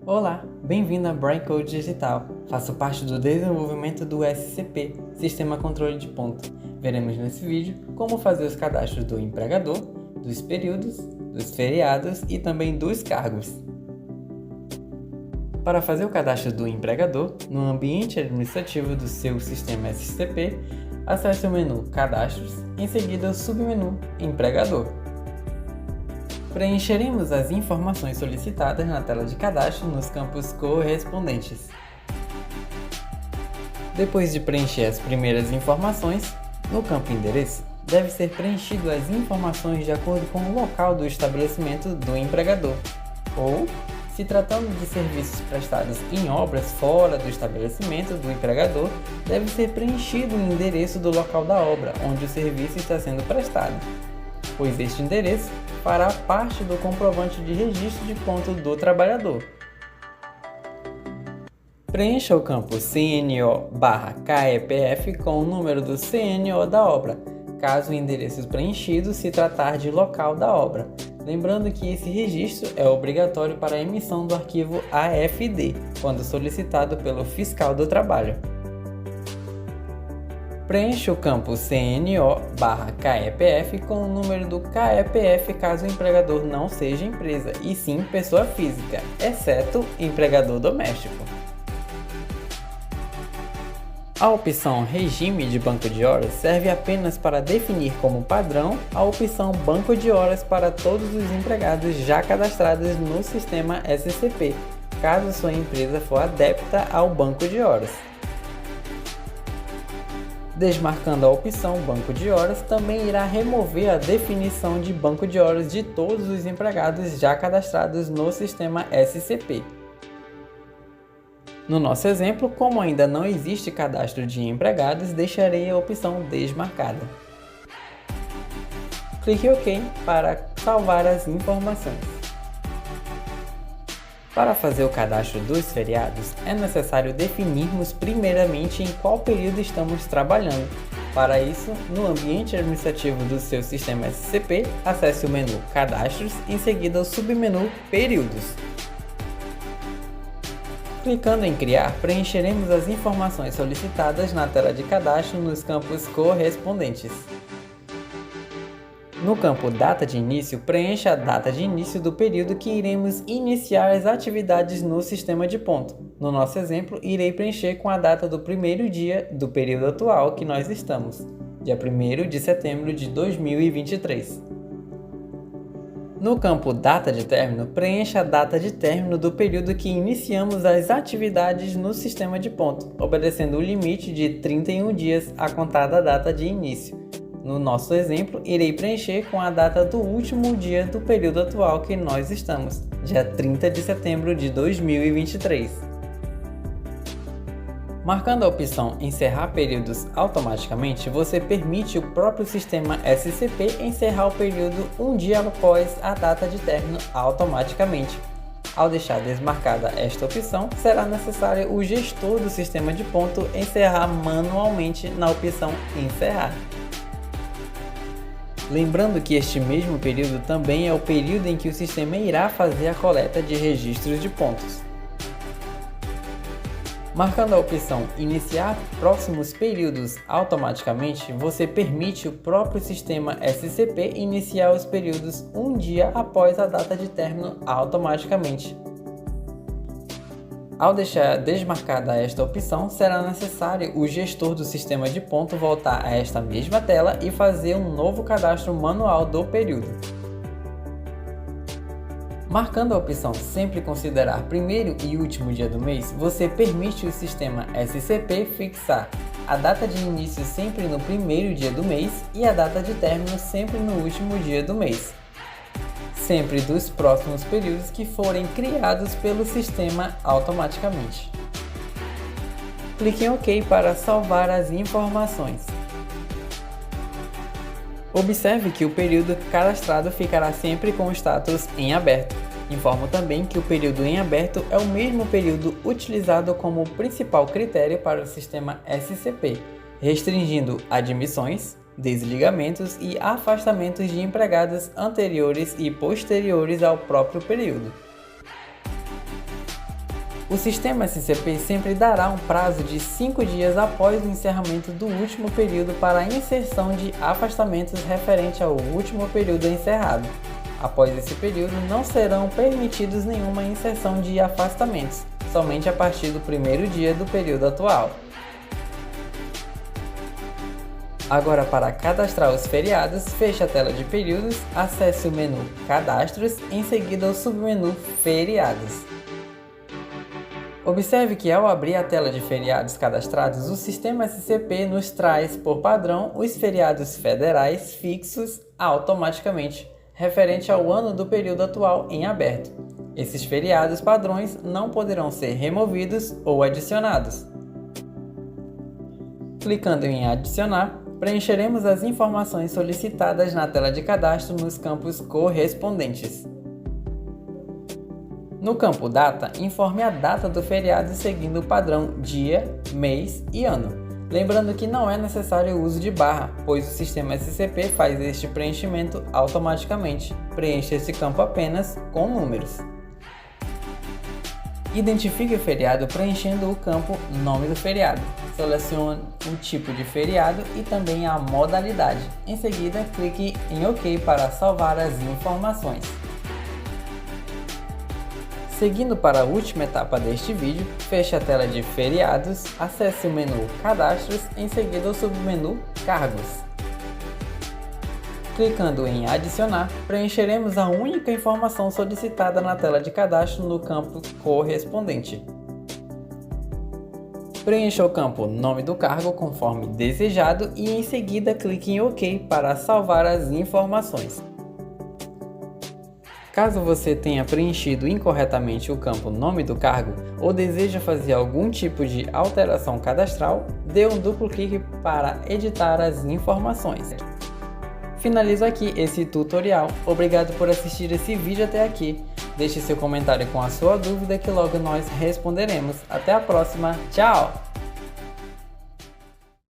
Olá, bem-vindo a Brain Code Digital. Faço parte do desenvolvimento do SCP, Sistema Controle de Ponto. Veremos nesse vídeo como fazer os cadastros do empregador, dos períodos, dos feriados e também dos cargos. Para fazer o cadastro do empregador, no ambiente administrativo do seu sistema SCP, acesse o menu Cadastros, em seguida o submenu Empregador. Preencheremos as informações solicitadas na tela de cadastro nos campos correspondentes. Depois de preencher as primeiras informações, no campo Endereço, deve ser preenchido as informações de acordo com o local do estabelecimento do empregador, ou, se tratando de serviços prestados em obras fora do estabelecimento do empregador, deve ser preenchido o endereço do local da obra onde o serviço está sendo prestado, pois este endereço fará parte do comprovante de registro de ponto do trabalhador. Preencha o campo CNO/KEPF com o número do CNO da obra, caso o endereço preenchido se tratar de local da obra. Lembrando que esse registro é obrigatório para a emissão do arquivo AFD, quando solicitado pelo fiscal do trabalho. Preencha o campo CNO/KEPF com o número do KEPF caso o empregador não seja empresa, e sim pessoa física, exceto empregador doméstico. A opção Regime de Banco de Horas serve apenas para definir como padrão a opção Banco de Horas para todos os empregados já cadastrados no sistema SCP, caso sua empresa for adepta ao banco de horas. Desmarcando a opção Banco de Horas, também irá remover a definição de banco de horas de todos os empregados já cadastrados no sistema SCP. No nosso exemplo, como ainda não existe cadastro de empregados, deixarei a opção desmarcada. Clique OK para salvar as informações. Para fazer o cadastro dos feriados, é necessário definirmos primeiramente em qual período estamos trabalhando. Para isso, no ambiente administrativo do seu sistema SCP, acesse o menu Cadastros, em seguida o submenu Períodos. Clicando em Criar, preencheremos as informações solicitadas na tela de cadastro nos campos correspondentes. No campo Data de Início, preencha a data de início do período que iremos iniciar as atividades no sistema de ponto. No nosso exemplo, irei preencher com a data do primeiro dia do período atual que nós estamos, dia 1º de setembro de 2023. No campo Data de Término, preencha a data de término do período que iniciamos as atividades no sistema de ponto, obedecendo o limite de 31 dias a contar da data de início. No nosso exemplo, irei preencher com a data do último dia do período atual que nós estamos, dia 30 de setembro de 2023. Marcando a opção Encerrar períodos automaticamente, você permite o próprio sistema SCP encerrar o período um dia após a data de término automaticamente. Ao deixar desmarcada esta opção, será necessário o gestor do sistema de ponto encerrar manualmente na opção Encerrar. Lembrando que este mesmo período também é o período em que o sistema irá fazer a coleta de registros de pontos. Marcando a opção Iniciar próximos períodos automaticamente, você permite o próprio sistema SCP iniciar os períodos um dia após a data de término automaticamente. Ao deixar desmarcada esta opção, será necessário o gestor do sistema de ponto voltar a esta mesma tela e fazer um novo cadastro manual do período. Marcando a opção Sempre considerar primeiro e último dia do mês, você permite o sistema SCP fixar a data de início sempre no primeiro dia do mês e a data de término sempre no último dia do mês, sempre dos próximos períodos que forem criados pelo sistema automaticamente. Clique em OK para salvar as informações. Observe que o período cadastrado ficará sempre com o status em aberto. Informo também que o período em aberto é o mesmo período utilizado como principal critério para o sistema SCP, restringindo admissões, desligamentos e afastamentos de empregados anteriores e posteriores ao próprio período. O sistema SCP sempre dará um prazo de 5 dias após o encerramento do último período para a inserção de afastamentos referente ao último período encerrado. Após esse período, não serão permitidos nenhuma inserção de afastamentos, somente a partir do primeiro dia do período atual. Agora, para cadastrar os feriados, feche a tela de períodos, acesse o menu Cadastros, em seguida o submenu Feriados. Observe que ao abrir a tela de feriados cadastrados, o sistema SCP nos traz, por padrão, os feriados federais fixos automaticamente, referente ao ano do período atual em aberto. Esses feriados padrões não poderão ser removidos ou adicionados. Clicando em Adicionar, preencheremos as informações solicitadas na tela de cadastro nos campos correspondentes. No campo Data, informe a data do feriado seguindo o padrão dia, mês e ano. Lembrando que não é necessário o uso de barra, pois o sistema SCP faz este preenchimento automaticamente. Preencha esse campo apenas com números. Identifique o feriado preenchendo o campo Nome do feriado. Selecione o tipo de feriado e também a modalidade. Em seguida, clique em OK para salvar as informações. Seguindo para a última etapa deste vídeo, feche a tela de feriados, acesse o menu Cadastros, em seguida o submenu Cargos. Clicando em Adicionar, preencheremos a única informação solicitada na tela de cadastro no campo correspondente. Preencha o campo Nome do cargo conforme desejado e em seguida clique em OK para salvar as informações. Caso você tenha preenchido incorretamente o campo Nome do cargo ou deseja fazer algum tipo de alteração cadastral, dê um duplo clique para editar as informações. Finalizo aqui esse tutorial. Obrigado por assistir esse vídeo até aqui. Deixe seu comentário com a sua dúvida que logo nós responderemos. Até a próxima. Tchau!